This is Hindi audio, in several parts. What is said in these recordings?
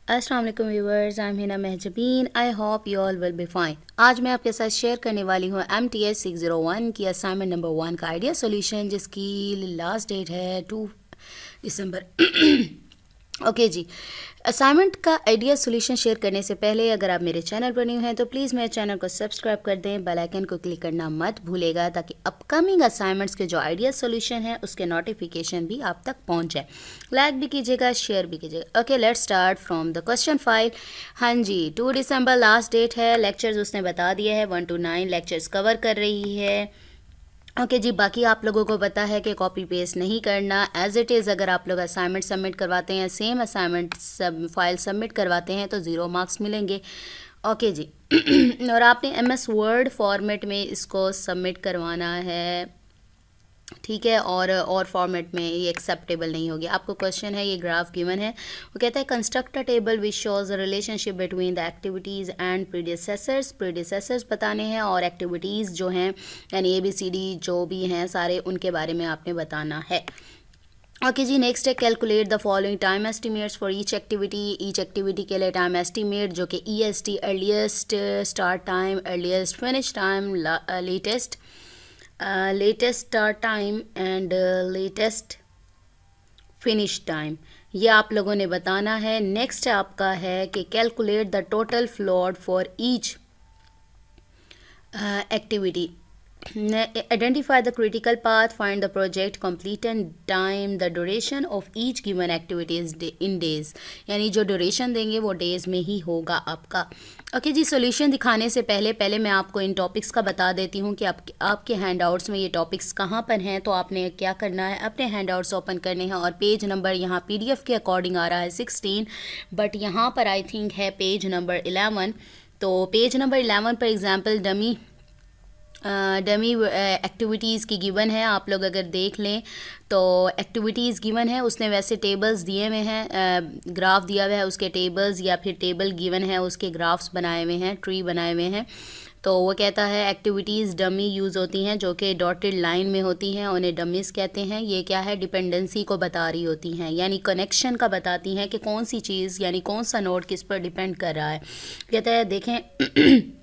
अस्सलाम वालेकुम viewers, I am Hina Mahjabeen. I hope you all will be fine. आज मैं आपके साथ शेयर करने वाली हूँ MTS 601 की असाइनमेंट नंबर 1 का आइडिया सॉल्यूशन, जिसकी लास्ट डेट है 2 दिसंबर। ओके जी। असाइनमेंट का आइडिया सॉल्यूशन शेयर करने से पहले अगर आप मेरे चैनल पर न्यू हैं तो प्लीज़ मेरे चैनल को सब्सक्राइब कर दें, बेल आइकन को क्लिक करना मत भूलेगा ताकि अपकमिंग असाइनमेंट्स के जो आइडिया सॉल्यूशन है उसके नोटिफिकेशन भी आप तक पहुंच जाए। लाइक भी कीजिएगा, शेयर भी कीजिएगा। Okay, let's start from the question file. हाँ जी, 2 दिसंबर लास्ट डेट है। लेक्चर्स उसने बता दिया है, 1 to 9 लेक्चर्स कवर कर रही है। ओके जी, बाकी आप लोगों को पता है कि कॉपी पेस्ट नहीं करना, एज इट इज़ अगर आप लोग असाइनमेंट सबमिट करवाते हैं, सेम असाइनमेंट फाइल सबमिट करवाते हैं तो 0 मार्क्स मिलेंगे। ओके जी। और आपने MS वर्ड फॉर्मेट में इसको सबमिट करवाना है, ठीक है, और फॉर्मेट में ये एक्सेप्टेबल नहीं होगी। आपको क्वेश्चन है, ये ग्राफ गिवन है, वो कहता है construct a table which shows the relationship between the activities and predecessors बताने हैं, और एक्टिविटीज़ जो हैं यानी ABCD जो भी हैं सारे, उनके बारे में आपने बताना है। ओके जी, नेक्स्ट है calculate the following time estimates for each activity के लिए टाइम एस्टिमेट जो कि EST earliest start time, earliest finish time, latest start time and latest finish time, ये आप लोगों ने बताना है। नेक्स्ट आपका है कि calculate the total float for each activity. Identify the critical path, find the project completion time, the duration of each given activity is in days, यानी जो ड्यूरेशन देंगे वो डेज में ही होगा आपका। ओके जी, सॉल्यूशन दिखाने से पहले मैं आपको इन टॉपिक्स का बता देती हूँ कि आपके हैंडआउट्स में ये टॉपिक्स कहाँ पर हैं। तो आपने क्या करना है, अपने हैंडआउट्स ओपन करने हैं और पेज नंबर यहाँ PDF के अकॉर्डिंग आ रहा है 16, बट यहाँ पर आई थिंक है पेज नंबर 11। तो पेज नंबर 11 पर एग्जाम्पल डमी एक्टिविटीज़ की गिवन है। आप लोग अगर देख लें तो एक्टिविटीज़ गिवन है, उसने वैसे टेबल्स दिए हुए हैं, ग्राफ दिया हुआ है, उसके टेबल्स या फिर टेबल गिवन है, उसके ग्राफ्स बनाए हुए हैं, ट्री बनाए हुए हैं। तो वो कहता है एक्टिविटीज़ डमी यूज़ होती हैं जो कि डॉटेड लाइन में होती हैं, उन्हें डमीज़ कहते हैं। ये क्या है, डिपेंडेंसी को बता रही होती हैं, यानी कनेक्शन का बताती हैं कि कौन सी चीज़ यानी कौन सा नोड किस पर डिपेंड कर रहा है। कहता है देखें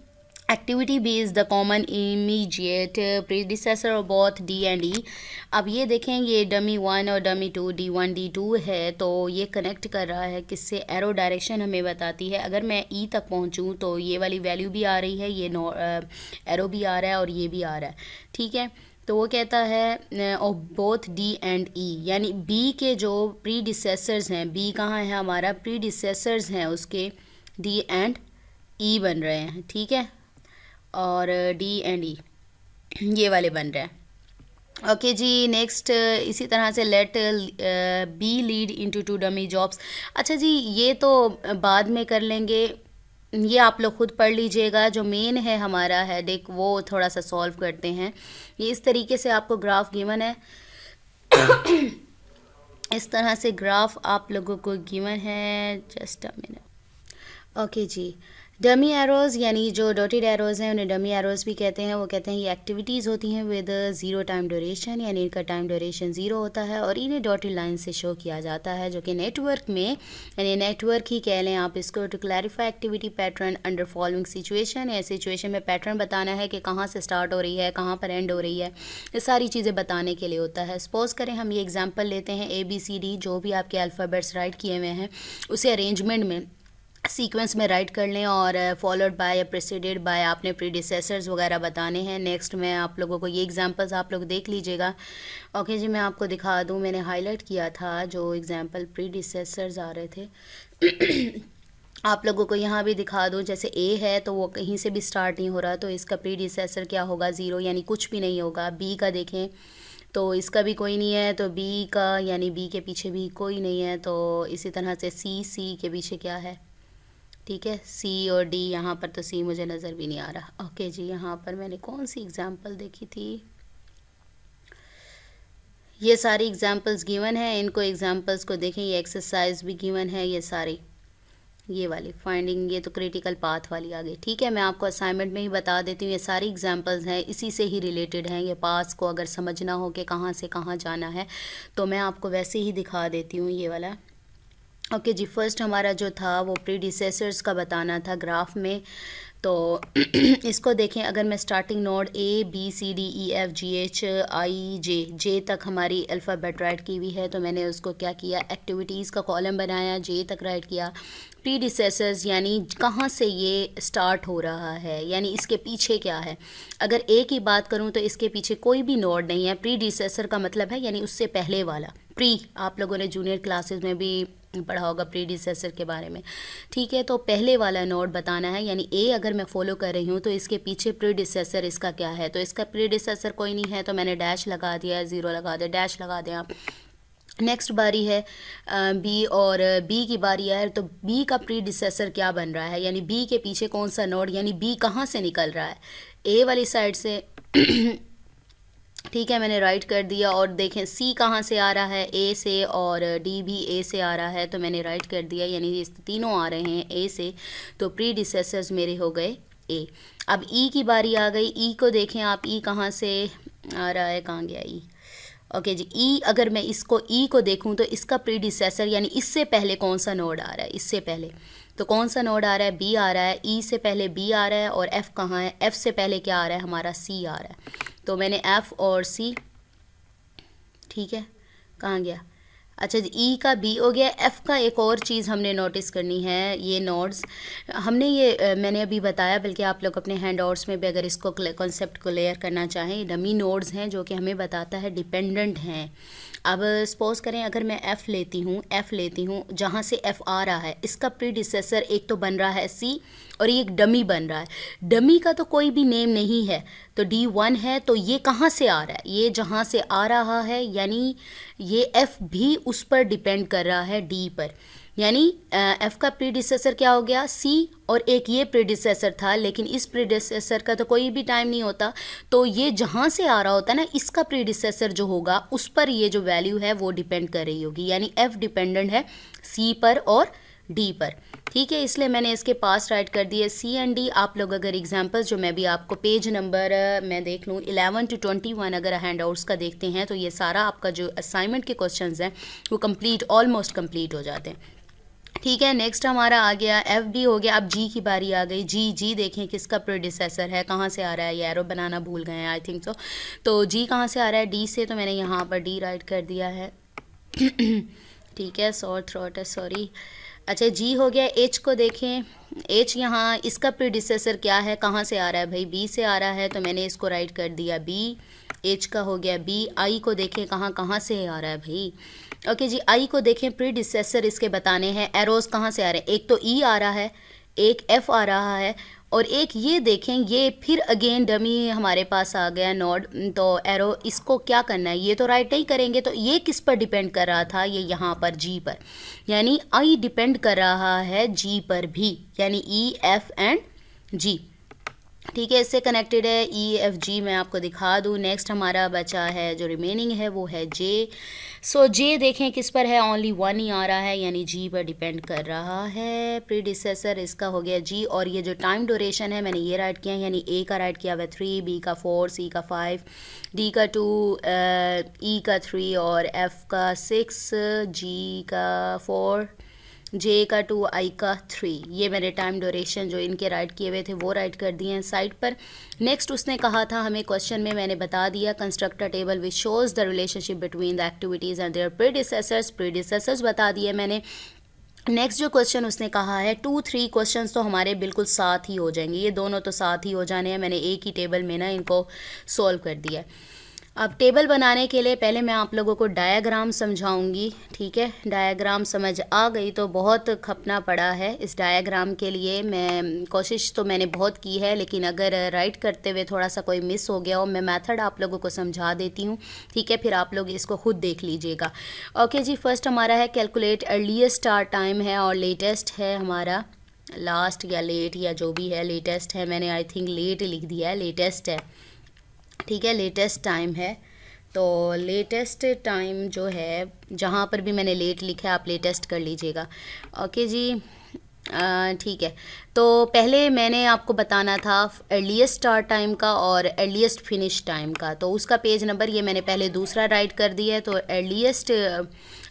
activity B is the common immediate predecessor of both D and E। अब ये देखें, ये डमी 1 और डमी 2 D1 D2 है, तो ये कनेक्ट कर रहा है किससे, एरो डायरेक्शन हमें बताती है। अगर मैं E तक पहुंचूं तो ये वाली वैल्यू भी आ रही है, ये एरो भी आ रहा है और ये भी आ रहा है, ठीक है। तो वो कहता है of both D and E, यानी B के जो प्रीडिसेसर्स हैं, B कहाँ है हमारा, प्रीडिसेसर्स हैं उसके D एंड E बन रहे हैं, ठीक है, और D एंड E ये वाले बन रहे हैं। ओके जी, नेक्स्ट इसी तरह से let B lead into 2 dummy jobs. अच्छा जी, ये तो बाद में कर लेंगे, ये आप लोग खुद पढ़ लीजिएगा। जो मेन है हमारा हेडेक वो थोड़ा सा सॉल्व करते हैं। ये इस तरीके से आपको ग्राफ गिवन है, इस तरह से ग्राफ आप लोगों को गिवन है। Just a minute. ओके जी, डमी एरोज़ यानी जो डॉटेड एरोज़ हैं उन्हें डमी एरोज़ भी कहते हैं। वो कहते हैं ये एक्टिविटीज़ होती हैं विद 0 टाइम ड्यूरेशन, यानी इनका टाइम ड्यूरेशन 0 होता है और इन्हें डॉटेड लाइन से शो किया जाता है, जो कि नेटवर्क में, यानी नेटवर्क ही कह लें आप इसको। To clarify activity pattern under following situation, या सिचुएशन में पैटर्न बताना है कि कहाँ से स्टार्ट हो रही है, कहाँ पर एंड हो रही है, ये सारी चीज़ें बताने के लिए होता है। सपोज़ करें हम ये एग्जाम्पल लेते हैं ABCD, जो भी आपके अल्फ़ाबेट्स राइट किए हुए हैं उसे अरेंजमेंट में सीक्वेंस में राइट कर लें और फॉलोड बाय या प्रेसिडेड बाय आपने प्रीडिसेसर्स वगैरह बताने हैं। नेक्स्ट मैं आप लोगों को ये एग्जांपल्स आप लोग देख लीजिएगा। ओके जी, मैं आपको दिखा दूं, मैंने हाईलाइट किया था जो एग्जांपल प्रीडिसेसर्स आ रहे थे। आप लोगों को यहाँ भी दिखा दूँ, जैसे A है तो वो कहीं से भी स्टार्ट नहीं हो रहा, तो इसका प्रीडिसेसर क्या होगा, 0, यानी कुछ भी नहीं होगा। B का देखें तो इसका भी कोई नहीं है, तो B का यानी B के पीछे भी कोई नहीं है। तो इसी तरह से C के पीछे क्या है, ठीक है, C और D, यहाँ पर तो C मुझे नज़र भी नहीं आ रहा। ओके जी, यहाँ पर मैंने कौन सी एग्जांपल देखी थी, ये सारी एग्जांपल्स गिवन है, इनको एग्जांपल्स को देखें, ये एक्सरसाइज भी गिवन है, ये सारी ये वाली फाइंडिंग, ये तो क्रिटिकल पाथ वाली आ गई, ठीक है। मैं आपको असाइनमेंट में ही बता देती हूँ, ये सारी एग्जांपल्स हैं, इसी से ही रिलेटेड हैं। ये पास को अगर समझना हो कि कहाँ से कहाँ जाना है तो मैं आपको वैसे ही दिखा देती हूँ। ये वाला ओके जी, फर्स्ट हमारा जो था वो प्रीडिसेसर्स का बताना था ग्राफ में। तो इसको देखें, अगर मैं starting node A B C D E F G H I J तक हमारी अल्फ़ाबेट राइट की हुई है, तो मैंने उसको क्या किया, एक्टिविटीज़ का कॉलम बनाया, जे तक राइट किया। प्रीडिसेसर्स यानी कहाँ से ये स्टार्ट हो रहा है, यानी इसके पीछे क्या है। अगर ए की बात करूँ तो इसके पीछे कोई भी नोड नहीं है। प्रीडिसेसर का मतलब है यानी उससे पहले वाला। प्री आप लोगों ने जूनियर क्लासेस में भी पढ़ा होगा प्रीडिसेसर के बारे में, ठीक है। तो पहले वाला नोड बताना है, यानी ए अगर मैं फॉलो कर रही हूँ तो इसके पीछे प्रीडिसेसर इसका क्या है। तो इसका प्रीडिसेसर कोई नहीं है, तो मैंने डैश लगा दिया, ज़ीरो लगा दिया, डैश लगा दिया। नेक्स्ट बारी है बी, और बी की बारी है, तो बी का प्रीडिसेसर क्या बन रहा है, यानी बी के पीछे कौन सा नोड, यानी बी कहाँ से निकल रहा है, ए वाली साइड से। ठीक है, मैंने राइट कर दिया। और देखें सी कहाँ से आ रहा है, ए से, और डी भी ए से आ रहा है, तो मैंने राइट कर दिया, यानी ये तीनों आ रहे हैं ए से, तो प्रीडिसेसर्स मेरे हो गए ए। अब ई की बारी आ गई। ई को देखें आप, ई कहाँ से आ रहा है, कहाँ गया ई। ओके जी, ई अगर मैं इसको ई को देखूं तो इसका प्रीडिसेसर यानी इससे पहले कौन सा नोड आ रहा है, इससे पहले तो कौन सा नोड आ रहा है, बी आ रहा है। ई से पहले बी आ रहा है, और एफ़ कहाँ है, एफ़ से पहले क्या आ रहा है हमारा, सी आ रहा है। तो मैंने एफ़ और सी, ठीक है, कहाँ गया, अच्छा जी, ई का बी हो गया। एफ़ का एक और चीज़ हमने नोटिस करनी है, ये नोड्स हमने ये मैंने अभी बताया, बल्कि आप लोग अपने हैंड आउट्स में भी अगर इसको कॉन्सेप्ट क्लियर करना चाहें, डमी नोड्स हैं जो कि हमें बताता है डिपेंडेंट हैं। अब सपोज़ करें अगर मैं एफ़ लेती हूँ जहाँ से एफ़ आ रहा है, इसका प्रीडिसेसर एक तो बन रहा है सी, और ये एक डमी बन रहा है। डमी का तो कोई भी नेम नहीं है, तो D1 है, तो ये कहाँ से आ रहा है, ये जहाँ से आ रहा है, यानी ये एफ़ भी उस पर डिपेंड कर रहा है डी पर। यानी एफ़ का प्रीडिसेसर क्या हो गया, सी, और एक ये प्रीडिसेसर था, लेकिन इस प्रीडिसेसर का तो कोई भी टाइम नहीं होता, तो ये जहाँ से आ रहा होता है ना, इसका प्रीडिसेसर जो होगा उस पर ये जो वैल्यू है वो डिपेंड कर रही होगी, यानी एफ़ डिपेंडेंट है सी पर और डी पर, ठीक है। इसलिए मैंने इसके पास राइट कर दिए सी एंड डी। आप लोग अगर एग्जांपल्स जो मैं भी आपको पेज नंबर मैं देख लूँ 11 to 21 अगर हैंड आउट्स का देखते हैं, तो ये सारा आपका जो असाइनमेंट के क्वेश्चंस हैं वो कंप्लीट, ऑलमोस्ट कंप्लीट हो जाते हैं, ठीक है। नेक्स्ट हमारा आ गया एफ बी हो गया। अब जी की बारी आ गई। जी देखें किसका प्रीडिसेसर है, कहाँ से आ रहा है, ये एरो बनाना भूल गए हैं आई थिंक सो। तो जी कहाँ से आ रहा है, डी से, तो मैंने यहाँ पर डी राइट कर दिया है। ठीक है, सॉर थ्रोट है, सॉरी। अच्छा, जी हो गया। एच को देखें, एच यहाँ इसका प्रीडिसेसर क्या है, कहाँ से आ रहा है भाई, बी से आ रहा है, तो मैंने इसको राइट कर दिया बी। एच का हो गया बी। आई को देखें कहाँ से आ रहा है भाई, ओके जी। आई को देखें, प्रीडिसेसर इसके बताने हैं, एरोज कहाँ से आ रहे हैं, एक तो ई आ रहा है, एक एफ आ रहा है, और एक ये देखें, ये फिर अगेन डमी हमारे पास आ गया नोड। तो एरो इसको क्या करना है, ये तो राइट नहीं करेंगे, तो ये किस पर डिपेंड कर रहा था, ये यहाँ पर जी पर, यानी आई डिपेंड कर रहा है जी पर भी, यानी ई एफ एंड जी, ठीक है। इससे कनेक्टेड है ई एफ जी, मैं आपको दिखा दूँ। नेक्स्ट हमारा बचा है जो रिमेनिंग है वो है जे। सो जे देखें किस पर है, ओनली वन ही आ रहा है, यानी जी पर डिपेंड कर रहा है। प्रीडिसेसर इसका हो गया जी, और ये जो टाइम ड्यूरेशन है मैंने ये राइट किया है, यानी ए का राइट किया हुआ 3, बी का 4, सी का 5, डी का 2, ई का 3, और एफ का 6, जी का 4, जे का 2, आई का 3। ये मेरे टाइम ड्यूरेशन जो इनके राइट किए हुए थे वो राइट कर दिए हैं साइड पर। नेक्स्ट उसने कहा था हमें क्वेश्चन में, मैंने बता दिया, construct a table which shows the relationship between the activities and their predecessors बता दिए मैंने। नेक्स्ट जो क्वेश्चन उसने कहा है 2-3 क्वेश्चंस तो हमारे बिल्कुल साथ ही हो जाएंगे, ये दोनों तो साथ ही हो जाने हैं, मैंने एक ही टेबल में ना इनको सॉल्व कर दिया है। अब टेबल बनाने के लिए पहले मैं आप लोगों को डायग्राम समझाऊंगी, ठीक है। डायग्राम समझ आ गई तो बहुत खपना पड़ा है इस डायग्राम के लिए, मैं कोशिश तो मैंने बहुत की है, लेकिन अगर राइट करते हुए थोड़ा सा कोई मिस हो गया हो, मैं मेथड आप लोगों को समझा देती हूँ, ठीक है, फिर आप लोग इसको खुद देख लीजिएगा। ओके जी, फर्स्ट हमारा है कैलकुलेट अर्लीस्ट स्टार्ट टाइम है, और लेटेस्ट है हमारा, लास्ट या लेट या जो भी है, लेटेस्ट है, मैंने आई थिंक लेट लिख दिया है, लेटेस्ट है, ठीक है, लेटेस्ट टाइम है। तो लेटेस्ट टाइम जो है, जहाँ पर भी मैंने लेट लिखा है आप लेटेस्ट कर लीजिएगा, ओके जी, ठीक है। तो पहले मैंने आपको बताना था अर्लीस्ट स्टार्ट टाइम का और अर्लीस्ट फिनिश टाइम का, तो उसका पेज नंबर ये मैंने पहले दूसरा राइट कर दिया है। तो अर्लीस्ट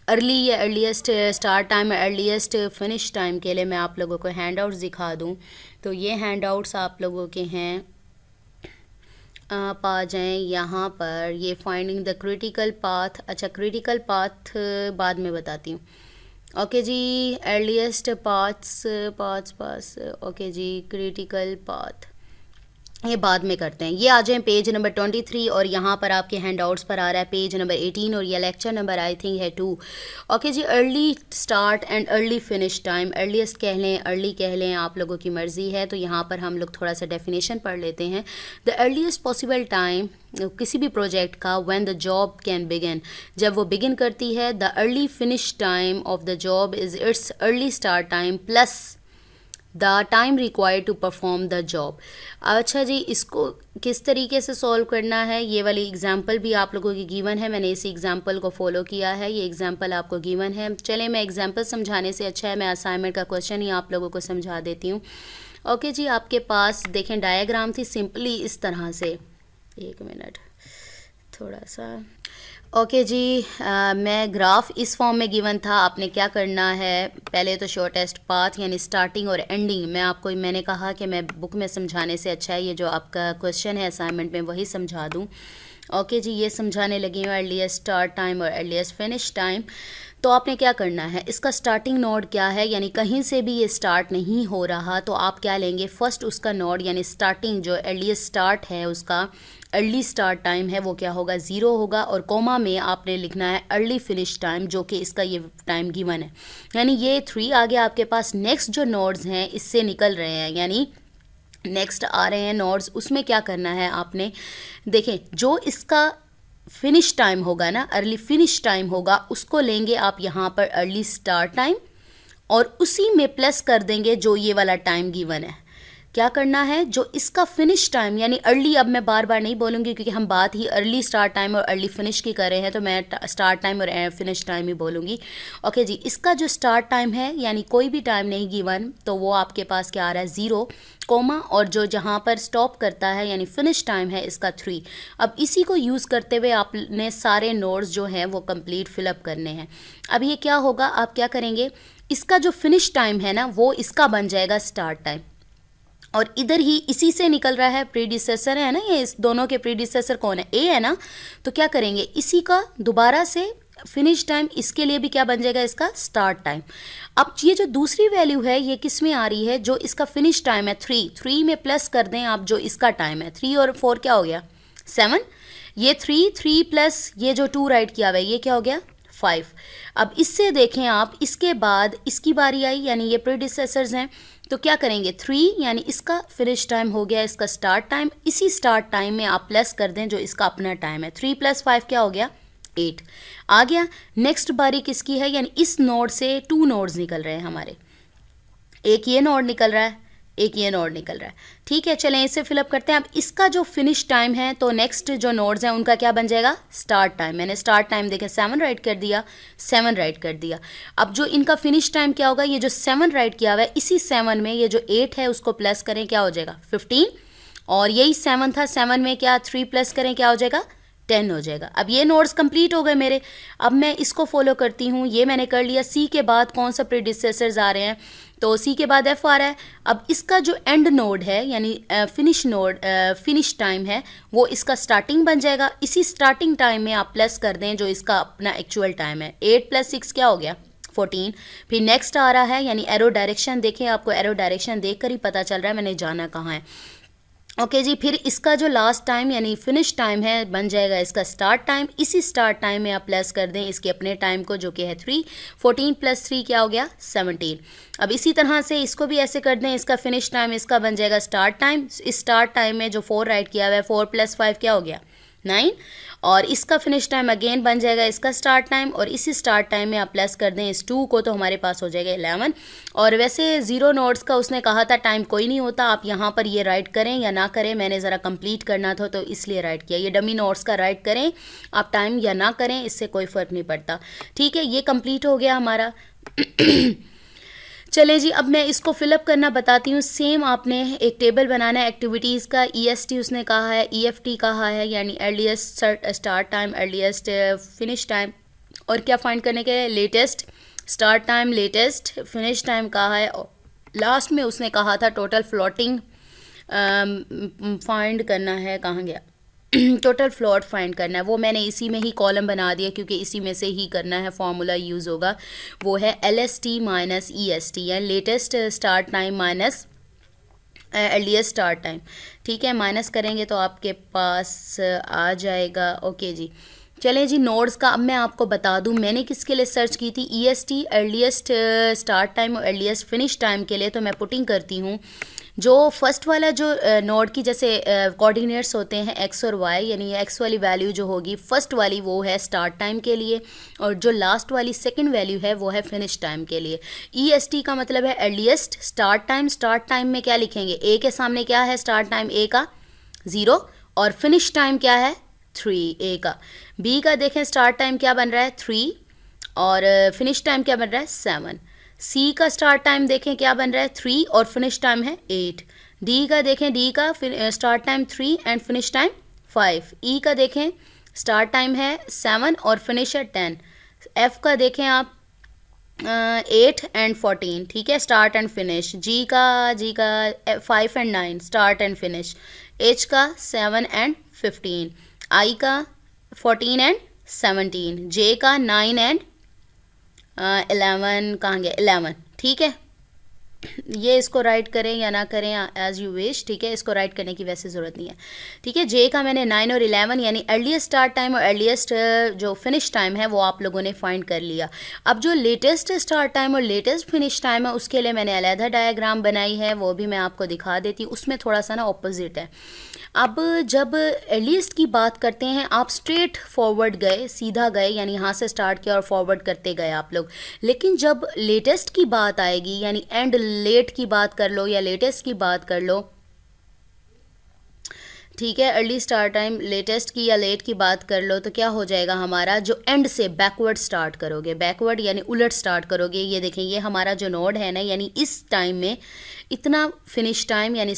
अर्ली या अर्लीस्ट स्टार्ट टाइम या अर्लीस्ट फिनिश टाइम के लिए मैं आप लोगों को हैंड आउट्स दिखा दूँ तो ये हैंड आउट्स आप लोगों के हैं, आप आ जाएं यहाँ पर, ये फाइंडिंग द क्रिटिकल पाथ। अच्छा, क्रिटिकल पाथ बाद में बताती हूँ। ओके जी, अर्लीस्ट पाथ्स ओके जी, क्रिटिकल पाथ ये बाद में करते हैं। ये आ जाएं पेज नंबर 23 और यहाँ पर आपके हैंड आउट्स पर आ रहा है पेज नंबर 18 और ये लेक्चर नंबर आई थिंक है 2। ओके जी, early start and early finish time, earliest कह लें अर्ली कह लें, आप लोगों की मर्ज़ी है। तो यहाँ पर हम लोग थोड़ा सा डेफिनेशन पढ़ लेते हैं। द अर्लीस्ट पॉसिबल टाइम किसी भी प्रोजेक्ट का, when the job can begin, जब वो बिगिन करती है। The early finish time of the job is its early start time plus the time required to perform the job. अच्छा जी, इसको किस तरीके से सॉल्व करना है, ये वाली एग्जांपल भी आप लोगों की गिवन है। मैंने इसी एग्जांपल को फॉलो किया है, ये एग्जांपल आपको गिवन है। चलें, मैं एग्जांपल समझाने से अच्छा है मैं असाइनमेंट का क्वेश्चन ही आप लोगों को समझा देती हूँ। ओके जी, आपके पास देखें डायग्राम थी सिंपली इस तरह से, एक मिनट थोड़ा सा। ओके जी, मैं ग्राफ इस फॉर्म में गिवन था। आपने क्या करना है, पहले तो शॉर्टेस्ट पाथ यानी स्टार्टिंग और एंडिंग मैंने कहा कि मैं बुक में समझाने से अच्छा है ये जो आपका क्वेश्चन है असाइनमेंट में वही समझा दूँ। ओके जी, ये समझाने लगी हूँ अर्लीस्ट स्टार्ट टाइम और अर्लीस्ट फिनिश टाइम। तो आपने क्या करना है, इसका स्टार्टिंग नोड क्या है, यानी कहीं से भी ये स्टार्ट नहीं हो रहा तो आप क्या लेंगे, फर्स्ट उसका नोड यानी स्टार्टिंग जो अर्लीस्ट स्टार्ट है उसका अर्ली स्टार्ट टाइम है वो क्या होगा, 0 होगा। और कोमा में आपने लिखना है अर्ली फिनिश टाइम जो कि इसका ये टाइम गिवन है, यानी ये 3 आगे आपके पास नेक्स्ट जो नोड्स हैं इससे निकल रहे हैं, यानी नेक्स्ट आ रहे हैं नोड्स। उसमें क्या करना है आपने, देखें जो इसका फिनिश टाइम होगा ना, अर्ली फिनिश टाइम होगा, उसको लेंगे आप यहाँ पर अर्ली स्टार्ट टाइम और उसी में प्लस कर देंगे जो ये वाला टाइम गिवन है। क्या करना है, जो इसका फिनिश टाइम यानी अर्ली, अब मैं बार बार नहीं बोलूँगी क्योंकि हम बात ही अर्ली स्टार्ट टाइम और अर्ली फिनिश की कर रहे हैं, तो मैं स्टार्ट टाइम और फिनिश टाइम ही बोलूँगी। ओके जी, इसका जो स्टार्ट टाइम है यानी कोई भी टाइम नहीं गिवन तो वो आपके पास क्या आ रहा है 0 कोमा, और जो जहाँ पर स्टॉप करता है यानी फिनिश टाइम है इसका 3। अब इसी को यूज़ करते हुए आपने सारे नोड्स जो हैं वो कंप्लीट फिलअप करने हैं। अब ये क्या होगा, आप क्या करेंगे, इसका जो फिनिश टाइम है ना वो इसका बन जाएगा स्टार्ट टाइम, और इधर ही इसी से निकल रहा है प्रीडिसेसर है ना, ये इस दोनों के प्रीडिसेसर कौन है, ए है ना। तो क्या करेंगे, इसी का दोबारा से फिनिश टाइम इसके लिए भी क्या बन जाएगा, इसका स्टार्ट टाइम। अब ये जो दूसरी वैल्यू है ये किस में आ रही है, जो इसका फिनिश टाइम है 3 में प्लस कर दें आप जो इसका टाइम है, 3 और 4 क्या हो गया 7, ये 3 प्लस ये जो 2 राइट किया हुआ है ये क्या हो गया 5। अब इससे देखें आप, इसके बाद इसकी बारी आई यानी ये प्रीडिसेसर्स हैं, तो क्या करेंगे 3 यानी इसका फिनिश टाइम हो गया इसका स्टार्ट टाइम, इसी स्टार्ट टाइम में आप प्लस कर दें जो इसका अपना टाइम है, 3 + 5 क्या हो गया 8 आ गया। नेक्स्ट बारी किसकी है, यानी इस नोड से 2 नोड्स निकल रहे हैं हमारे, एक ये नोड निकल रहा है एक ये नोड निकल रहा है, ठीक है। चलें इसे फिलअप करते हैं। अब इसका जो फिनिश टाइम है तो नेक्स्ट जो नोड्स हैं उनका क्या बन जाएगा स्टार्ट टाइम। मैंने स्टार्ट टाइम देखें 7 राइट कर दिया, 7 राइट कर दिया। अब जो इनका फिनिश टाइम क्या होगा, ये जो 7 राइट किया हुआ है इसी 7 में ये जो 8 है उसको प्लस करें क्या हो जाएगा 15, और यही 7 था, 7 में क्या 3 प्लस करें क्या हो जाएगा 10 हो जाएगा। अब ये नोड्स कंप्लीट हो गए मेरे। अब मैं इसको फॉलो करती हूँ, ये मैंने कर लिया। सी के बाद कौन सा प्रीडिसेसर्स आ रहे हैं, तो सी के बाद एफ आ रहा है। अब इसका जो एंड नोड है यानी फिनिश टाइम है वो इसका स्टार्टिंग बन जाएगा। इसी स्टार्टिंग टाइम में आप प्लस कर दें जो इसका अपना एक्चुअल टाइम है, 8 + 6 क्या हो गया 14। फिर नेक्स्ट आ रहा है यानी एरो डायरेक्शन, देखें आपको एरो डायरेक्शन देख कर ही पता चल रहा है मैंने जाना कहाँ है। ओके जी, फिर इसका जो लास्ट टाइम यानी फिनिश टाइम है बन जाएगा इसका स्टार्ट टाइम। इसी स्टार्ट टाइम में आप प्लस कर दें इसके अपने टाइम को जो कि है 3, 14 + 3 क्या हो गया 17। अब इसी तरह से इसको भी ऐसे कर दें, इसका फिनिश टाइम इसका बन जाएगा स्टार्ट टाइम। इस स्टार्ट टाइम में जो 4 राइट किया हुआ है 4 + 5 क्या हो गया 9, और इसका फिनिश टाइम अगेन बन जाएगा इसका स्टार्ट टाइम, और इसी स्टार्ट टाइम में आप प्लस कर दें इस 2 को तो हमारे पास हो जाएगा 11। और वैसे 0 नोड्स का उसने कहा था टाइम कोई नहीं होता, आप यहाँ पर ये राइट करें या ना करें, मैंने ज़रा कंप्लीट करना था तो इसलिए राइट किया। ये डमी नोड्स का राइट करें आप टाइम या ना करें, इससे कोई फ़र्क नहीं पड़ता, ठीक है। ये कंप्लीट हो गया हमारा। चलें जी, अब मैं इसको फिलअप करना बताती हूँ। सेम आपने एक टेबल बनाना है एक्टिविटीज़ का। EST उसने कहा है, EFT कहा है यानी earliest start time, earliest finish time, और क्या फाइंड करने के, latest start time, latest finish time कहा है। लास्ट में उसने कहा था टोटल फ्लोटिंग फाइंड करना है, कहाँ गया टोटल फ्लोट फाइंड करना है, वो मैंने इसी में ही कॉलम बना दिया क्योंकि इसी में से ही करना है, फॉर्मूला यूज़ होगा। वो है LST माइनस EST यानी latest start time minus earliest start time. ठीक है, माइनस करेंगे तो आपके पास आ जाएगा। ओके जी, चलें जी, नोड्स का अब मैं आपको बता दूं मैंने किसके लिए सर्च की थी, EST अर्लीस्ट स्टार्ट टाइम और अर्लीस्ट फिनिश टाइम के लिए। तो मैं पुटिंग करती हूँ जो फर्स्ट वाला जो नोड की जैसे कोऑर्डिनेट्स होते हैं x और y, यानी x वाली वैल्यू जो होगी फर्स्ट वाली वो है स्टार्ट टाइम के लिए, और जो लास्ट वाली सेकंड वैल्यू है वो है फिनिश टाइम के लिए। EST का मतलब है earliest start time. Start time में क्या लिखेंगे, a के सामने क्या है स्टार्ट टाइम, a का 0, और फिनिश टाइम क्या है 3 a का। b का देखें स्टार्ट टाइम क्या बन रहा है 3 और फिनिश टाइम क्या बन रहा है 7। C का स्टार्ट टाइम देखें क्या बन रहा है 3 और फिनिश टाइम है 8। D का देखें, D का start time 3 and finish time 5। E का देखें स्टार्ट टाइम है 7 और फिनिश है 10। F का देखें आप 8 एंड 14, ठीक है, स्टार्ट एंड फिनिश। G का 5 and 9 start and finish. H का 7 एंड 15। I का 14 एंड 17। J का 9 एंड 11, कहाँ गया 11। ठीक है, ये इसको राइट करें या ना करें एज यू विश, ठीक है, इसको राइट करने की वैसे ज़रूरत नहीं है। ठीक है, जे का मैंने 9 और 11 यानी अर्लीस्ट स्टार्ट टाइम और अर्लीस्ट जो फिनिश टाइम है वो आप लोगों ने फाइंड कर लिया। अब जो लेटेस्ट स्टार्ट टाइम और लेटेस्ट फिनिश टाइम है उसके लिए मैंने अलहदा डायग्राम बनाई है, वो भी मैं आपको दिखा देती हूँ। उसमें थोड़ा सा ना ऑपोजिट है। अब जब अर्लीस्ट की बात करते हैं आप स्ट्रेट फॉरवर्ड गए, सीधा गए, यानी यहाँ से स्टार्ट किया और फॉरवर्ड करते गए आप लोग। लेकिन जब लेटेस्ट की बात आएगी यानी एंड लेट की बात कर लो या लेटेस्ट की बात कर लो, ठीक है, अर्ली स्टार्ट टाइम लेटेस्ट की या लेट की बात कर लो, तो क्या हो जाएगा हमारा, जो एंड से बैकवर्ड स्टार्ट करोगे, बैकवर्ड यानी उलट स्टार्ट करोगे। ये देखें, ये हमारा जो नोड है ना, यानी इस टाइम में इतना फिनिश टाइम यानी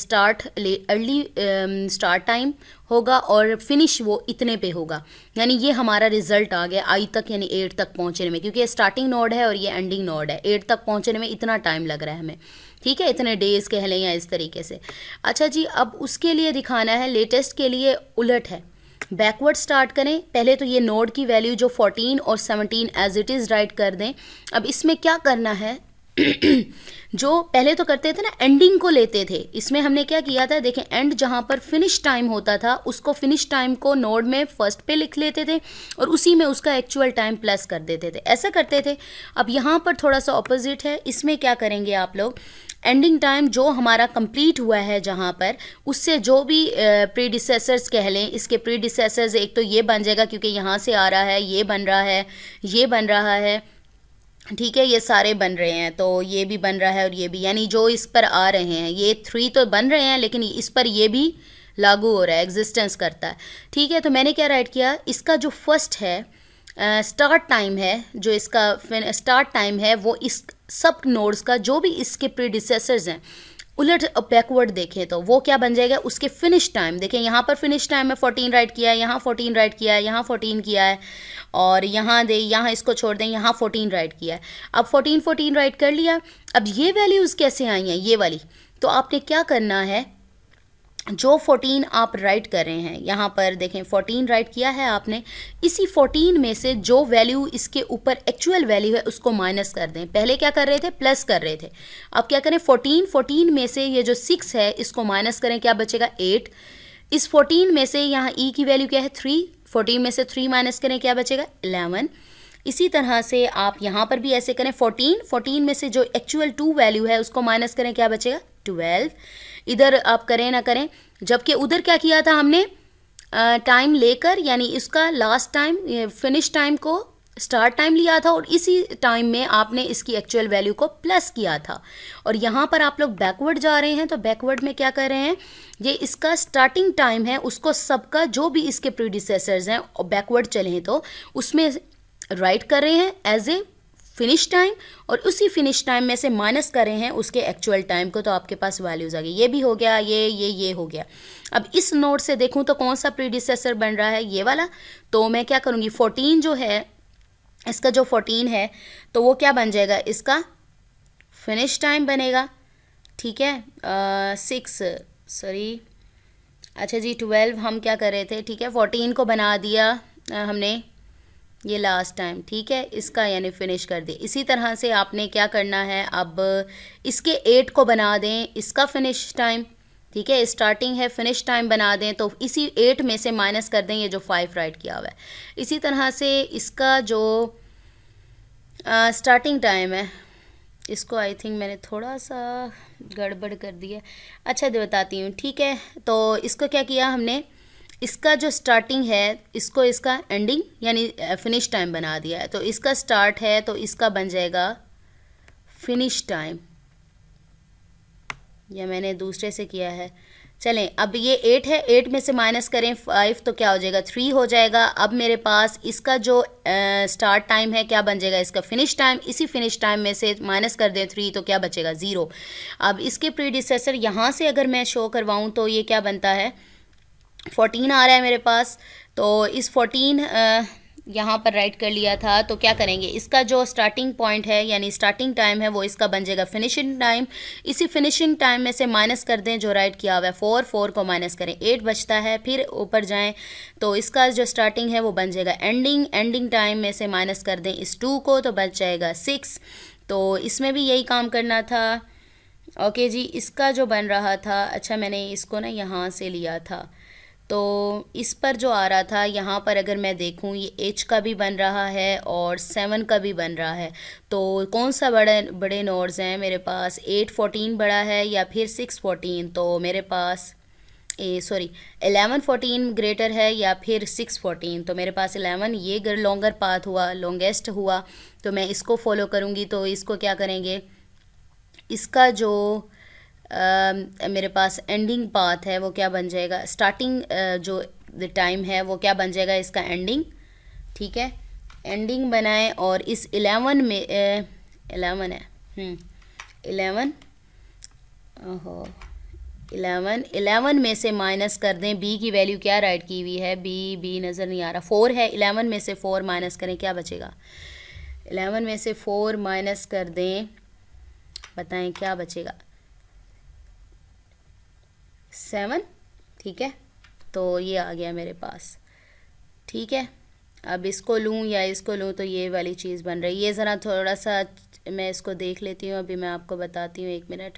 अर्ली स्टार्ट टाइम होगा और फिनिश वो इतने पे होगा, यानी ये हमारा रिजल्ट आ गया आई तक यानी 8 तक पहुंचने में, क्योंकि ये स्टार्टिंग नोड है और ये एंडिंग नोड है। 8 तक पहुंचने में इतना टाइम लग रहा है हमें, ठीक है, इतने डेज कह लें या इस तरीके से। अच्छा जी, अब उसके लिए दिखाना है, लेटेस्ट के लिए उलट है, बैकवर्ड स्टार्ट करें। पहले तो ये नोड की वैल्यू जो 14 और 17 एज इट इज़ राइट कर दें। अब इसमें क्या करना है जो पहले तो करते थे ना, एंडिंग को लेते थे। इसमें हमने क्या किया था, देखें, एंड जहाँ पर फिनिश टाइम होता था उसको फिनिश टाइम को नोड में फर्स्ट पे लिख लेते थे और उसी में उसका एक्चुअल टाइम प्लस कर देते थे, ऐसा करते थे। अब यहाँ पर थोड़ा सा ऑपोजिट है। इसमें क्या करेंगे आप लोग, एंडिंग टाइम जो हमारा कंप्लीट हुआ है जहाँ पर, उससे जो भी प्रीडिसेसर्स कह लें, इसके प्रीडिसेसर्स एक तो ये बन जाएगा क्योंकि यहाँ से आ रहा है, ये बन रहा है, ये बन रहा है, ठीक है, ये सारे बन रहे हैं, तो ये भी बन रहा है और ये भी, यानी जो इस पर आ रहे हैं ये 3 तो बन रहे हैं लेकिन इस पर ये भी लागू हो रहा है, एग्जिस्टेंस करता है। ठीक है, तो मैंने क्या राइट किया, इसका जो फर्स्ट है स्टार्ट टाइम है, जो इसका स्टार्ट टाइम है वो इस सब नोड्स का जो भी इसके प्रीडिसेसर्स हैं उलट बैकवर्ड देखें तो वो क्या बन जाएगा, उसके फिनिश टाइम। देखें, यहाँ पर फिनिश टाइम में 14 राइट किया है, यहाँ 14 राइट किया है, यहाँ 14 किया है, और यहाँ इसको छोड़ दें, यहाँ 14 राइट किया है। अब 14 राइट कर लिया। अब ये वैल्यूज़ कैसे आई हैं, ये वाली, तो आपने क्या करना है, जो 14 आप राइट कर रहे हैं यहाँ पर देखें, 14 राइट किया है आपने, इसी 14 में से जो वैल्यू इसके ऊपर एक्चुअल वैल्यू है उसको माइनस कर दें। पहले क्या कर रहे थे, प्लस कर रहे थे, अब क्या करें, 14 में से ये जो 6 है इसको माइनस करें, क्या बचेगा 8। इस 14 में से यहाँ ई की वैल्यू क्या है 3, 14 में से 3 माइनस करें, क्या बचेगा 11। इसी तरह से आप यहाँ पर भी ऐसे करें, 14 में से जो एक्चुअल 2 वैल्यू है उसको माइनस करें, क्या बचेगा 12। इधर आप करें ना करें, जबकि उधर क्या किया था हमने, टाइम लेकर, यानी इसका लास्ट टाइम फिनिश टाइम को स्टार्ट टाइम लिया था और इसी टाइम में आपने इसकी एक्चुअल वैल्यू को प्लस किया था। और यहाँ पर आप लोग बैकवर्ड जा रहे हैं, तो बैकवर्ड में क्या कर रहे हैं, ये इसका स्टार्टिंग टाइम है उसको सबका जो भी इसके प्रीडिसेसर्स हैं और बैकवर्ड चले तो उसमें राइट कर रहे हैं एज ए फिनिश टाइम, और उसी फिनिश टाइम में से माइनस कर रहे हैं उसके एक्चुअल टाइम को, तो आपके पास वैल्यूज़ आ गई। ये भी हो गया, ये हो गया। अब इस नोड से देखूं तो कौन सा प्रीडिसेसर बन रहा है, ये वाला। तो मैं क्या करूँगी, 14 जो है इसका जो 14 है तो वो क्या बन जाएगा, इसका फिनिश टाइम बनेगा, ठीक है। 6 सॉरी, अच्छा जी 12 हम क्या कर रहे थे, ठीक है 14 को बना दिया हमने ये लास्ट टाइम, ठीक है, इसका यानी फिनिश कर दिया। इसी तरह से आपने क्या करना है, अब इसके 8 को बना दें इसका फिनिश टाइम, ठीक है, स्टार्टिंग है फिनिश टाइम बना दें, तो इसी 8 में से माइनस कर दें ये जो 5 राइट किया हुआ है। इसी तरह से इसका जो स्टार्टिंग टाइम है, इसको आई थिंक मैंने थोड़ा सा गड़बड़ कर दिया, अच्छा दे बताती हूँ, ठीक है। तो इसको क्या किया हमने, इसका जो स्टार्टिंग है इसको इसका एंडिंग यानी फिनिश टाइम बना दिया है। तो इसका स्टार्ट है तो इसका बन जाएगा फिनिश टाइम, या मैंने दूसरे से किया है। चलें, अब ये 8 है, 8 में से माइनस करें 5 तो क्या हो जाएगा, 3 हो जाएगा। अब मेरे पास इसका जो स्टार्ट टाइम है क्या बन जाएगा, इसका फिनिश टाइम, इसी फिनिश टाइम में से माइनस कर दें 3 तो क्या बचेगा, 0। अब इसके प्रीडिसेसर यहाँ से अगर मैं शो करवाऊँ तो ये क्या बनता है, 14 आ रहा है मेरे पास, तो इस 14 यहाँ पर राइट कर लिया था। तो क्या करेंगे, इसका जो स्टार्टिंग पॉइंट है यानी स्टार्टिंग टाइम है वो इसका बन जाएगा फिनिशिंग टाइम, इसी फिनिशिंग टाइम में से माइनस कर दें जो राइट किया हुआ है 4 को माइनस करें 8 बचता है, फिर ऊपर जाएं तो इसका जो स्टार्टिंग है वो बन जाएगा एंडिंग टाइम में से माइनस कर दें इस 2 को तो बच जाएगा 6। तो इसमें भी यही काम करना था। ओके जी, इसका जो बन रहा था, अच्छा मैंने इसको ना यहाँ से लिया था, तो इस पर जो आ रहा था यहाँ पर अगर मैं देखूँ ये एच का भी बन रहा है और 7 का भी बन रहा है। तो कौन सा बड़े नोड्स हैं मेरे पास, 8-14 बड़ा है या फिर 6-14, तो मेरे पास 11-14 ग्रेटर है या फिर 6-14, तो मेरे पास 11 ये लॉन्गर पाथ हुआ, लॉन्गेस्ट हुआ, तो मैं इसको फॉलो करूँगी। तो इसको क्या करेंगे, इसका जो मेरे पास एंडिंग पाथ है वो क्या बन जाएगा, स्टार्टिंग जो टाइम है वो क्या बन जाएगा, इसका एंडिंग, ठीक है, एंडिंग बनाएं और इस 11 में 11 है 11 ओहो 11 में से माइनस कर दें, बी की वैल्यू क्या राइट की हुई है, बी नज़र नहीं आ रहा, 4 है, 11 में से 4 माइनस करें क्या बचेगा, 11 में से 4 माइनस कर दें, बताएं क्या बचेगा, 7, ठीक है। तो ये आ गया मेरे पास, ठीक है। अब इसको लूँ या इसको लूँ तो ये वाली चीज़ बन रही है, ये ज़रा थोड़ा सा मैं इसको देख लेती हूँ, अभी मैं आपको बताती हूँ, 1 मिनट।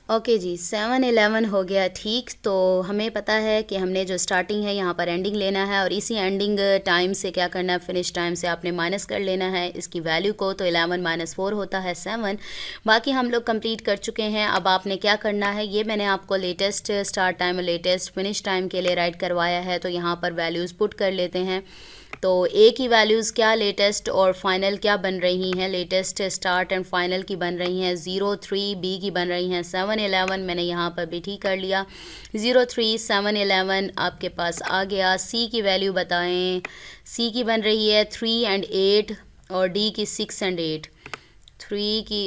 ओके जी 7-11 हो गया, ठीक। तो हमें पता है कि हमने जो स्टार्टिंग है यहाँ पर एंडिंग लेना है और इसी एंडिंग टाइम से क्या करना है, फिनिश टाइम से आपने माइनस कर लेना है इसकी वैल्यू को, तो 11 - 4 होता है 7। बाकी हम लोग कंप्लीट कर चुके हैं। अब आपने क्या करना है, ये मैंने आपको लेटेस्ट स्टार्ट टाइम और लेटेस्ट फिनिश टाइम के लिए राइट करवाया है, तो यहाँ पर वैल्यूज़ पुट कर लेते हैं। तो ए की वैल्यूज़ क्या लेटेस्ट और फाइनल क्या बन रही हैं, लेटेस्ट स्टार्ट एंड फाइनल की बन रही हैं 0-3, बी की बन रही हैं 7-11, मैंने यहाँ पर भी ठीक कर लिया 0-3 7-11 आपके पास आ गया। सी की वैल्यू बताएं, सी की बन रही है 3 and 8 और डी की 6 and 8,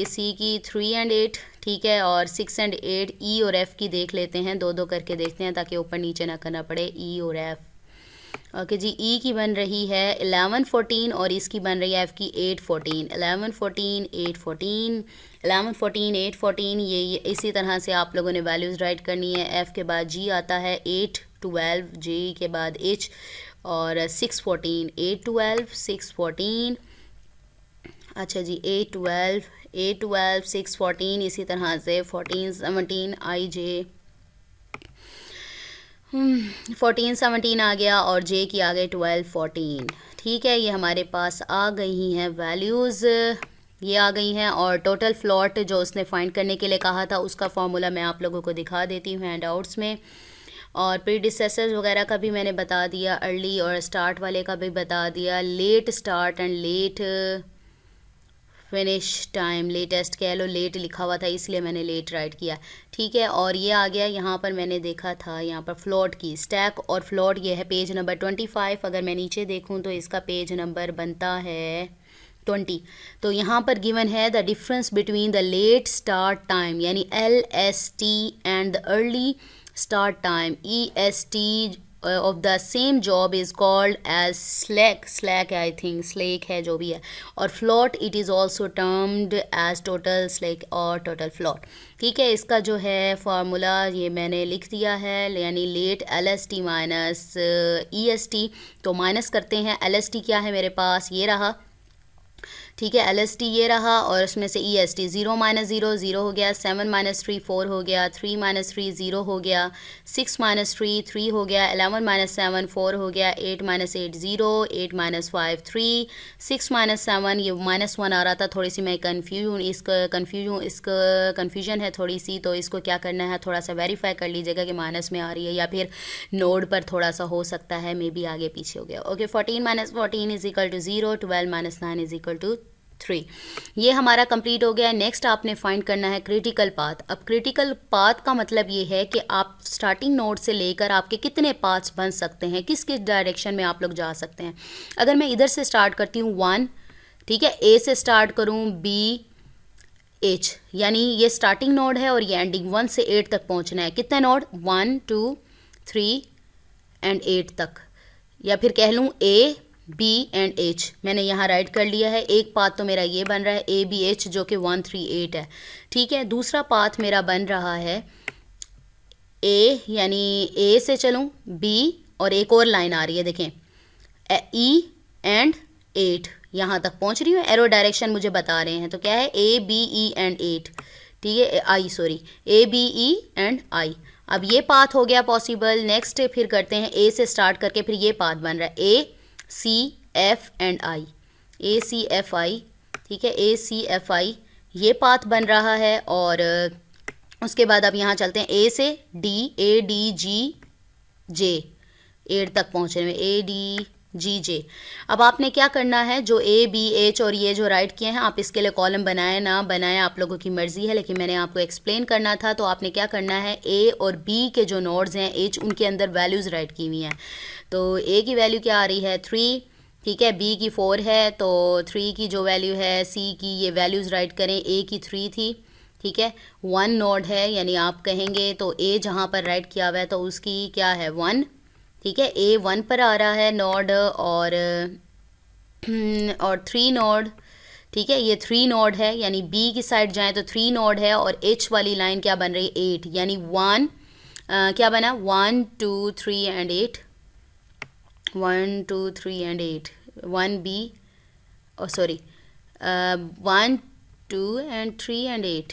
सी की 3 and 8, ठीक है, और 6 and 8। ई और एफ़ की देख लेते हैं, दो करके देखते हैं ताकि ऊपर नीचे ना करना पड़े, ई और एफ़। ओके जी, ई की बन रही है 11-14 और इसकी बन रही है एफ़ की 8-14, 11-14 8-14, 11-14 8-14। ये इसी तरह से आप लोगों ने वैल्यूज़ राइट करनी है। एफ़ के बाद जी आता है 8-12, जी के बाद एच और 6-14, 8-12 6-14, अच्छा जी 8-12 6-14, इसी तरह से 14-17 आई जे 14-17 आ गया और जे की आ गई 12-14, ठीक है। ये हमारे पास आ गई हैं वैल्यूज़, ये आ गई हैं। और टोटल फ्लॉट जो उसने फाइंड करने के लिए कहा था उसका फार्मूला मैं आप लोगों को दिखा देती हूँ हैंड आउट्स में, और प्रीडिसेसर्स वगैरह का भी मैंने बता दिया, अर्ली और स्टार्ट वाले का भी बता दिया, let start and let finish time, latest कह लो, लेट लिखा हुआ था इसलिए मैंने लेट राइट किया, ठीक है। और ये आ गया यहाँ पर मैंने देखा था यहाँ पर फ्लोट की स्टैक और फ्लोट, ये है पेज नंबर 25। अगर मैं नीचे देखूँ तो इसका पेज नंबर बनता है 20। तो यहाँ पर गिवन है the difference between the let start time यानी LST and the early start time EST of the same job is called as slack I think slack है जो भी है, और float it is also termed as total slack और total float. ठीक है, इसका जो है फार्मूला ये मैंने लिख दिया है, यानी लेट LST माइनस EST. तो माइनस करते हैं, LST क्या है मेरे पास, ये रहा. ठीक है, LST ये रहा, और उसमें से EST 0 माइनस 0 0 हो गया, 7 माइनस 3 4 हो गया, 3 माइनस 3 0 हो गया, 6 माइनस 3 3 हो गया, 11 माइनस 7 4 हो गया, 8 माइनस 8 0, 8 माइनस 5 3, 6 माइनस 7 ये माइनस 1 आ रहा था, थोड़ी सी मैं इसका कन्फ्यूजन है थोड़ी सी, तो इसको क्या करना है, थोड़ा सा वेरीफाई कर लीजिएगा कि माइनस में आ रही है या फिर नोड पर थोड़ा सा हो सकता है मे बी आगे पीछे हो गया. Okay, 14 minus 14 is equal to 0, 12 minus 9 is equal to 3. ये हमारा कंप्लीट हो गया. नेक्स्ट आपने फाइंड करना है क्रिटिकल पाथ. अब क्रिटिकल पाथ का मतलब ये है कि आप स्टार्टिंग नोड से लेकर आपके कितने पाथ्स बन सकते हैं, किस किस डायरेक्शन में आप लोग जा सकते हैं. अगर मैं इधर से स्टार्ट करती हूँ 1, ठीक है, A से स्टार्ट करूँ, B H, यानी ये स्टार्टिंग नोड है और ये एंडिंग. 1 से 8 तक पहुँचना है. कितने नोड, 1 2 3 एंड 8 तक, या फिर कह लूँ A B एंड H. मैंने यहाँ राइट कर लिया है. एक पाथ तो मेरा ये बन रहा है A B H जो कि 1 3 8 है. ठीक है, दूसरा पाथ मेरा बन रहा है A, यानी A से चलूँ B, और एक और लाइन आ रही है देखें E एंड 8, यहाँ तक पहुँच रही हूँ. एरो डायरेक्शन मुझे बता रहे हैं, तो क्या है A B E एंड 8. ठीक है, A B E and I. अब ये पाथ हो गया पॉसिबल. नेक्स्ट फिर करते हैं A से स्टार्ट करके, फिर ये पाथ बन रहा है A C F and I, A C F I. ठीक है, A C F I ये पाथ बन रहा है. और उसके बाद अब यहाँ चलते हैं A से D, A D G J, 8 तक पहुँचने में A D G J. अब आपने क्या करना है, जो A B H और ये जो राइट किए हैं, आप इसके लिए कॉलम बनाए ना बनाए आप लोगों की मर्ज़ी है, लेकिन मैंने आपको एक्सप्लेन करना था. तो आपने क्या करना है, A और B के जो नोड्स हैं H, उनके अंदर वैल्यूज़ राइट की हुई हैं. तो A की वैल्यू क्या आ रही है 3, ठीक है, B की 4 है, तो 3 की जो वैल्यू है, C की ये वैल्यूज़ राइट करें. A की 3 थी, ठीक है, 1 नोड है, यानी आप कहेंगे तो A जहाँ पर राइट किया हुआ है तो उसकी क्या है 1. ठीक है, A 1 पर आ रहा है नोड, और 3 नोड. ठीक है, ये 3 नोड है, यानी B की साइड जाएँ तो 3 नोड है, और H वाली लाइन क्या बन रही है 8, यानी 1 क्या बना 1 2 3 and 8, 1 2 3 and 8, 1 B, oh sorry 1 2 and 3 and 8.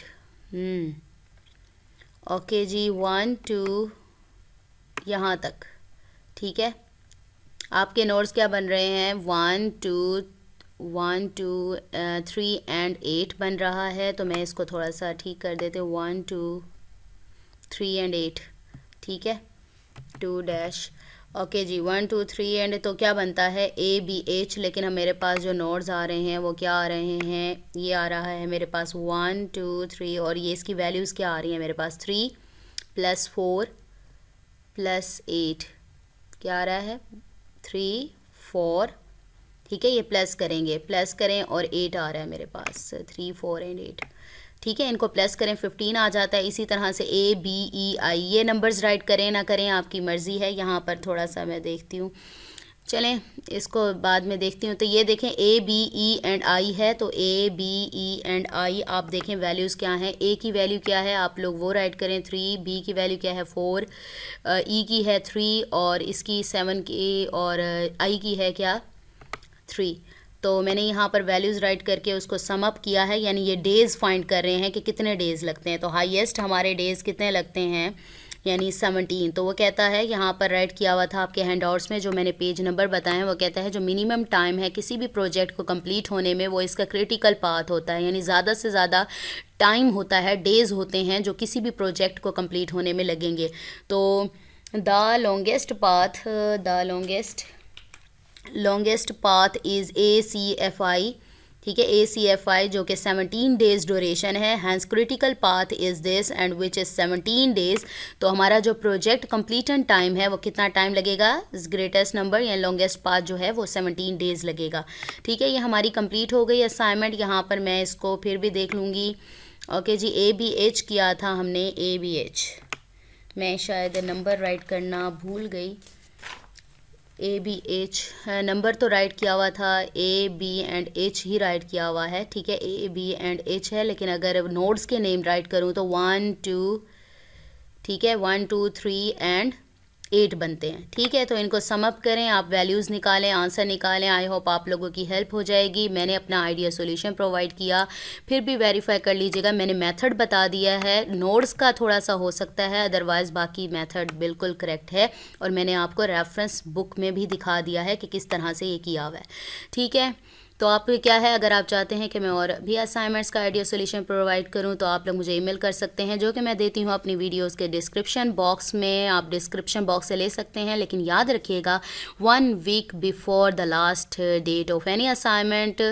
Okay जी, 1 2 यहाँ तक. ठीक है, आपके नोट्स क्या बन रहे हैं 1 2 3 एंड 8 बन रहा है. तो मैं इसको थोड़ा सा ठीक कर देते हूँ, 1 2 3 एंड 8. ठीक है, 2 डैश. ओके जी, 1 2 3 एंड, तो क्या बनता है A B H. लेकिन हम मेरे पास जो नोड्स आ रहे हैं वो क्या आ रहे हैं, ये आ रहा है मेरे पास 1 2 3, और ये इसकी वैल्यूज़ क्या आ रही हैं मेरे पास 3 + 4 + 8, क्या आ रहा है 3 4. ठीक है, ये प्लस करेंगे, प्लस करें, और 8 आ रहा है मेरे पास 3 4 एंड 8. ठीक है, इनको प्लस करें 15 आ जाता है. इसी तरह से A B E I ये नंबर्स राइट करें ना करें आपकी मर्ज़ी है. यहाँ पर थोड़ा सा मैं देखती हूँ, चलें इसको बाद में देखती हूँ. तो ये देखें A B E and I है, तो A B E and I आप देखें वैल्यूज़ क्या हैं. A की वैल्यू क्या है आप लोग वो राइट करें 3, B की वैल्यू क्या है 4, E की है 3, और इसकी 7 की, और I की है क्या 3. तो मैंने यहाँ पर वैल्यूज़ राइट करके उसको सम अप किया है, यानी ये डेज़ फाइंड कर रहे हैं कि कितने डेज़ लगते हैं. तो हाईएस्ट हमारे डेज़ कितने लगते हैं, यानी 17. तो वो कहता है यहाँ पर राइट किया हुआ था आपके हैंडआउट्स में, जो मैंने पेज नंबर बताए हैं, वो कहता है जो मिनिमम टाइम है किसी भी प्रोजेक्ट को कंप्लीट होने में, वो इसका क्रिटिकल पाथ होता है, यानी ज़्यादा से ज़्यादा टाइम होता है, डेज़ होते हैं जो किसी भी प्रोजेक्ट को कंप्लीट होने में लगेंगे. तो the longest path is ACFI. ठीक है, ACFI जो कि 17 डेज़ ड्यूरेशन है. Hence critical path is this and which is 17 days. तो हमारा जो प्रोजेक्ट कंप्लीशन टाइम है वो कितना टाइम लगेगा, इस ग्रेटेस्ट नंबर या लॉन्गेस्ट पाथ जो है वो 17 डेज़ लगेगा. ठीक है, ये हमारी कंप्लीट हो गई असाइनमेंट. यहाँ पर मैं इसको फिर भी देख लूँगी. ओके जी, ABH किया था हमने, ABH. मैं शायद नंबर राइट करना भूल गई. ए बी एच नंबर तो राइट किया हुआ था, ए बी एंड एच ही राइट किया हुआ है, ठीक है, ए बी एंड एच है, लेकिन अगर नोड्स के नेम राइट करूँ तो 1 2, ठीक है, 1 2 3 एंड 8 बनते हैं, ठीक है। तो इनको सम अप करें, आप वैल्यूज़ निकालें, आंसर निकालें। आई होप आप लोगों की हेल्प हो जाएगी। मैंने अपना आइडिया सॉल्यूशन प्रोवाइड किया, फिर भी वेरीफाई कर लीजिएगा। मैंने मेथड बता दिया है, नोट्स का थोड़ा सा हो सकता है, अदरवाइज़ बाकी मेथड बिल्कुल करेक्ट है। और मैंने आपको रेफरेंस बुक में भी दिखा दिया है कि किस तरह से ये किया हुआ है, ठीक है। तो आप क्या है, अगर आप चाहते हैं कि मैं और भी असाइनमेंट्स का आइडिया सॉल्यूशन प्रोवाइड करूं तो आप लोग मुझे ईमेल कर सकते हैं, जो कि मैं देती हूं अपनी वीडियोस के डिस्क्रिप्शन बॉक्स में। आप डिस्क्रिप्शन बॉक्स से ले सकते हैं, लेकिन याद रखिएगा 1 week before the last date of any assignment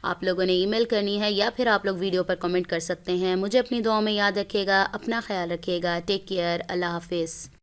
आप लोगों ने ईमेल करनी है, या फिर आप लोग वीडियो पर कमेंट कर सकते हैं। मुझे अपनी दुआ में याद रखिएगा, अपना ख्याल रखिएगा। टेक केयर, अल्लाह हाफिज़।